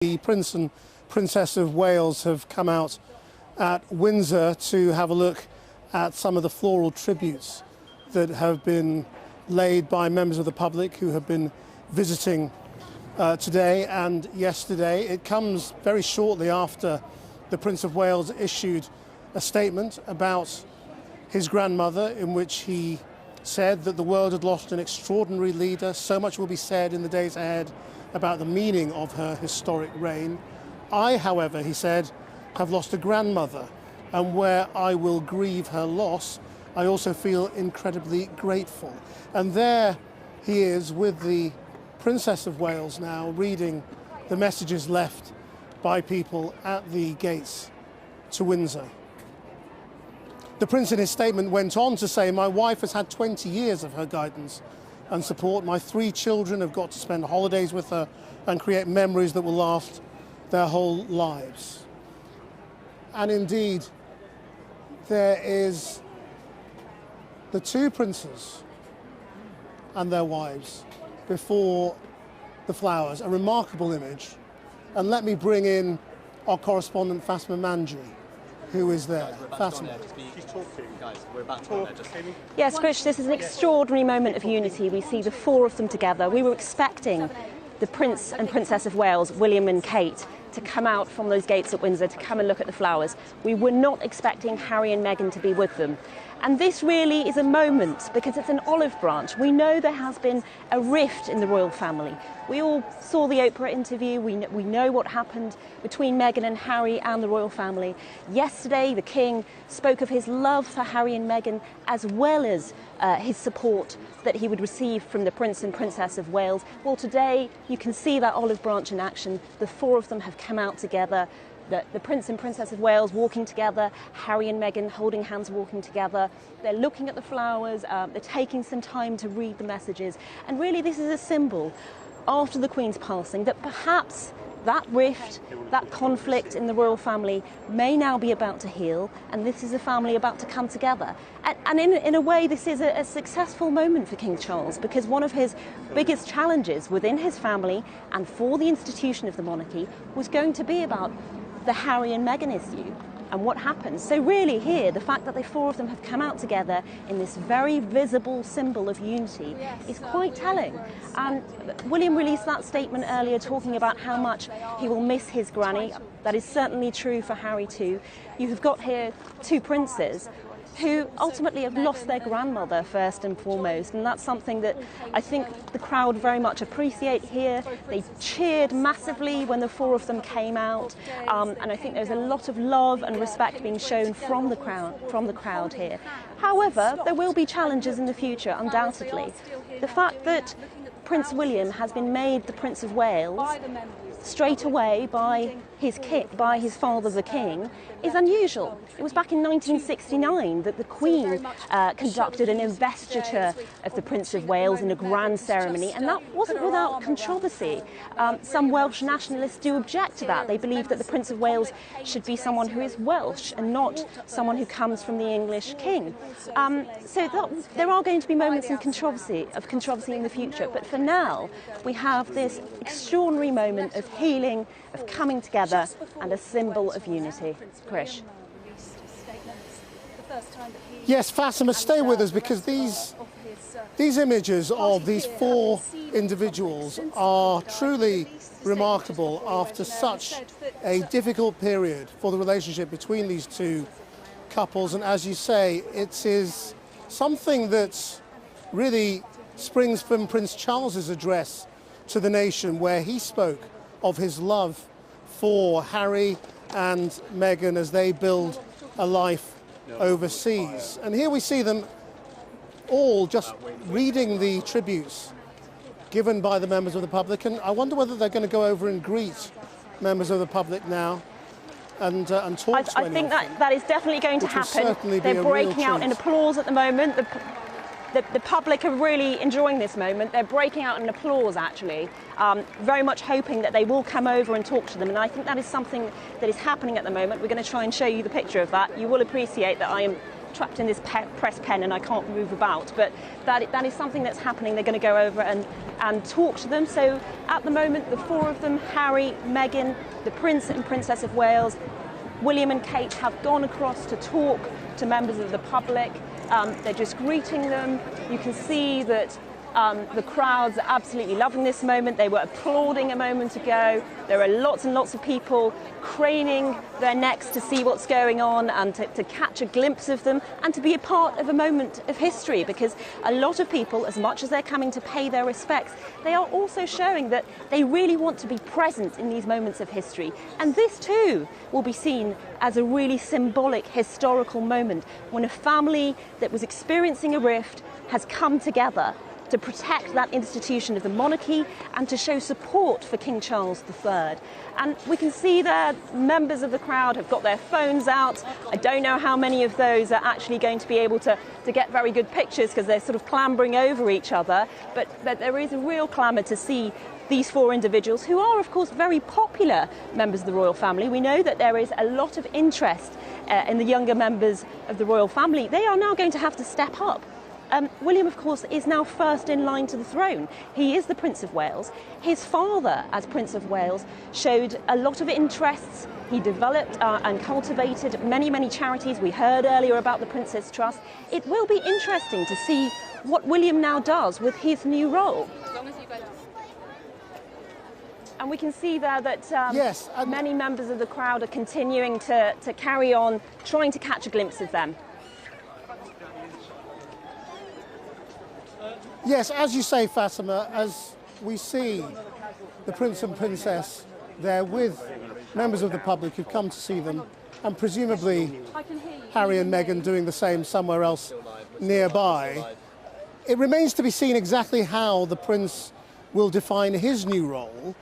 The Prince and Princess of Wales have come out at Windsor to have a look at some of the floral tributes that have been laid by members of the public who have been visiting today and yesterday. It comes very shortly after the Prince of Wales issued a statement about his grandmother, in which he said that the world had lost an extraordinary leader. So much will be said in the days ahead about the meaning of her historic reign. I, however, he said, have lost a grandmother, and where I will grieve her loss, I also feel incredibly grateful. And there he is with the Princess of Wales now, reading the messages left by people at the gates to Windsor. The Prince in his statement went on to say, "My wife has had 20 years of her guidance and support. My 3 children have got to spend holidays with her and create memories that will last their whole lives." And indeed, there is the 2 princes and their wives before the flowers, a remarkable image. And let me bring in our correspondent Fatima Manji, who is there. Fatima. Yes, Krish, this is an extraordinary moment of unity. We see the 4 of them together. We were expecting the Prince and Princess of Wales, William and Kate, to come out from those gates at Windsor to come and look at the flowers. We were not expecting Harry and Meghan to be with them. And this really is a moment because it's an olive branch. We know there has been a rift in the royal family. We all saw the Oprah interview. We know what happened between Meghan and Harry and the royal family. Yesterday, the King spoke of his love for Harry and Meghan, as well as his support that he would receive from the Prince and Princess of Wales. Well, today, you can see that olive branch in action. The 4 of them have come out together. The Prince and Princess of Wales walking together, Harry and Meghan holding hands walking together. They're looking at the flowers, they're taking some time to read the messages. And really this is a symbol, after the Queen's passing, that perhaps that rift, that conflict in the royal family may now be about to heal, and this is a family about to come together. And in a way, this is a successful moment for King Charles, because one of his biggest challenges within his family and for the institution of the monarchy was going to be about the Harry and Meghan issue and what happens. So really here, the fact that the 4 of them have come out together in this very visible symbol of unity is quite telling. And William released that statement earlier talking about how much he will miss his granny. That is certainly true for Harry too. You have got here 2 princes who ultimately have lost their grandmother first and foremost, and that's something that I think the crowd very much appreciate here. They cheered massively when the 4 of them came out, and I think there's a lot of love and respect being shown from the crowd here. However, there will be challenges in the future, undoubtedly. The fact that Prince William has been made the Prince of Wales straight away by his father, the King, is unusual. It was back in 1969 that the Queen conducted an investiture of the Prince of Wales in a grand ceremony, and that wasn't without controversy. Some Welsh nationalists do object to that. They believe that the Prince of Wales should be someone who is Welsh and not someone who comes from the English King. So there are going to be moments of controversy in the future, but for now we have this extraordinary moment of healing, of coming together, and a symbol of unity. Krish. Yes, Fatima, stay with us, because these images of these 4 individuals are truly remarkable after such a difficult period for the relationship between these 2 couples. And as you say, it is something that really springs from Prince Charles's address to the nation, where he spoke of his love for Harry and Meghan as they build a life overseas. And here we see them all just reading the tributes given by the members of the public. And I wonder whether they're going to go over and greet members of the public now and talk to them. I think that is definitely going to happen. They're breaking out in applause at the moment. The public are really enjoying this moment. They're breaking out in applause, actually, very much hoping that they will come over and talk to them. And I think that is something that is happening at the moment. We're going to try and show you the picture of that. You will appreciate that I am trapped in this press pen and I can't move about, but that is something that's happening. They're going to go over and talk to them. So at the moment, the four of them, Harry, Meghan, the Prince and Princess of Wales, William and Kate, have gone across to talk to members of the public. They're just greeting them. You can see that the crowds are absolutely loving this moment. They were applauding a moment ago. There are lots and lots of people craning their necks to see what's going on and to catch a glimpse of them and to be a part of a moment of history, because a lot of people, as much as they're coming to pay their respects, they are also showing that they really want to be present in these moments of history. And this too will be seen as a really symbolic historical moment when a family that was experiencing a rift has come together to protect that institution of the monarchy and to show support for King Charles III. And we can see that members of the crowd have got their phones out. I don't know how many of those are actually going to be able to get very good pictures because they're sort of clambering over each other, but there is a real clamour to see these four individuals, who are of course very popular members of the royal family. We know that there is a lot of interest in the younger members of the royal family. They are now going to have to step up. William, of course, is now first in line to the throne. He is the Prince of Wales. His father, as Prince of Wales, showed a lot of interests. He developed and cultivated many, many charities. We heard earlier about the Prince's Trust. It will be interesting to see what William now does with his new role. And we can see there that yes, many members of the crowd are continuing to carry on, trying to catch a glimpse of them. Yes, as you say, Fatima, as we see the Prince and Princess there with members of the public who've come to see them, and presumably Harry and Meghan doing the same somewhere else nearby, it remains to be seen exactly how the Prince will define his new role.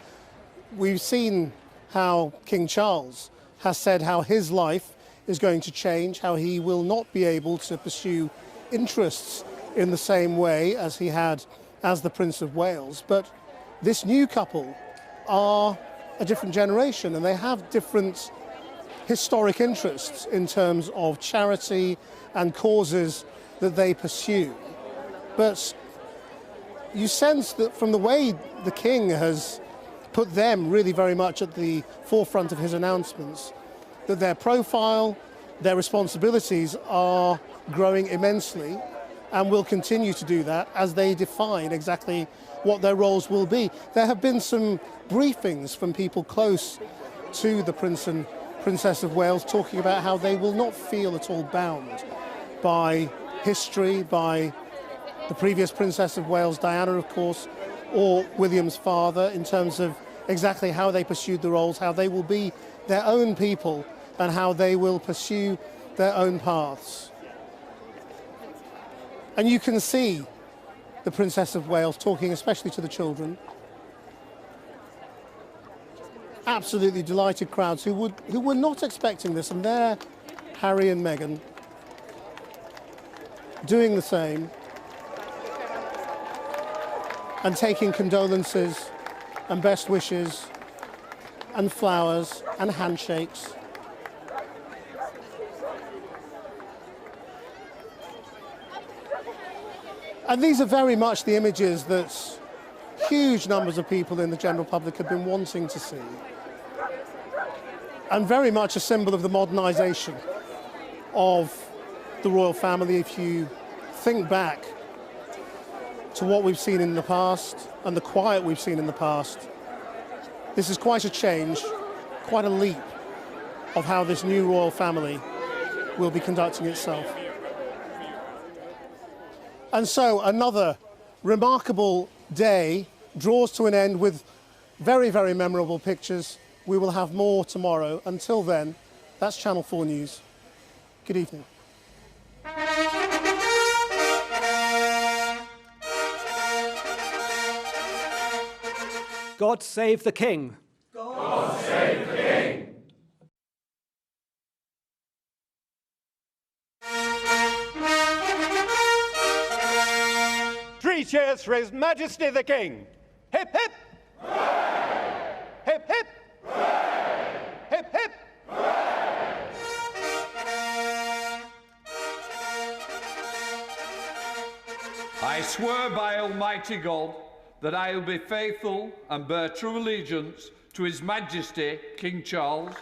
We've seen how King Charles has said how his life is going to change, how he will not be able to pursue interests in the same way as he had as the Prince of Wales. But this new couple are a different generation and they have different historic interests in terms of charity and causes that they pursue. But you sense that from the way the King has put them really very much at the forefront of his announcements, that their profile, their responsibilities are growing immensely, and will continue to do that as they define exactly what their roles will be. There have been some briefings from people close to the Prince and Princess of Wales talking about how they will not feel at all bound by history, by the previous Princess of Wales, Diana, of course, or William's father, in terms of exactly how they pursued the roles, how they will be their own people and how they will pursue their own paths. And you can see the Princess of Wales talking especially to the children. Absolutely delighted crowds who were not expecting this, and there Harry and Meghan doing the same and taking condolences and best wishes and flowers and handshakes. And these are very much the images that huge numbers of people in the general public have been wanting to see. And very much a symbol of the modernisation of the royal family. If you think back to what we've seen in the past and the quiet we've seen in the past, this is quite a change, quite a leap of how this new royal family will be conducting itself. And so another remarkable day draws to an end with very, very memorable pictures. We will have more tomorrow. Until then, that's Channel 4 News. Good evening. God save the King. God save the King. Three cheers for His Majesty the King. Hip, hip. Hooray! Hip, hip. Hooray! Hip, hip. Hooray! I swear by Almighty God that I will be faithful and bear true allegiance to His Majesty King Charles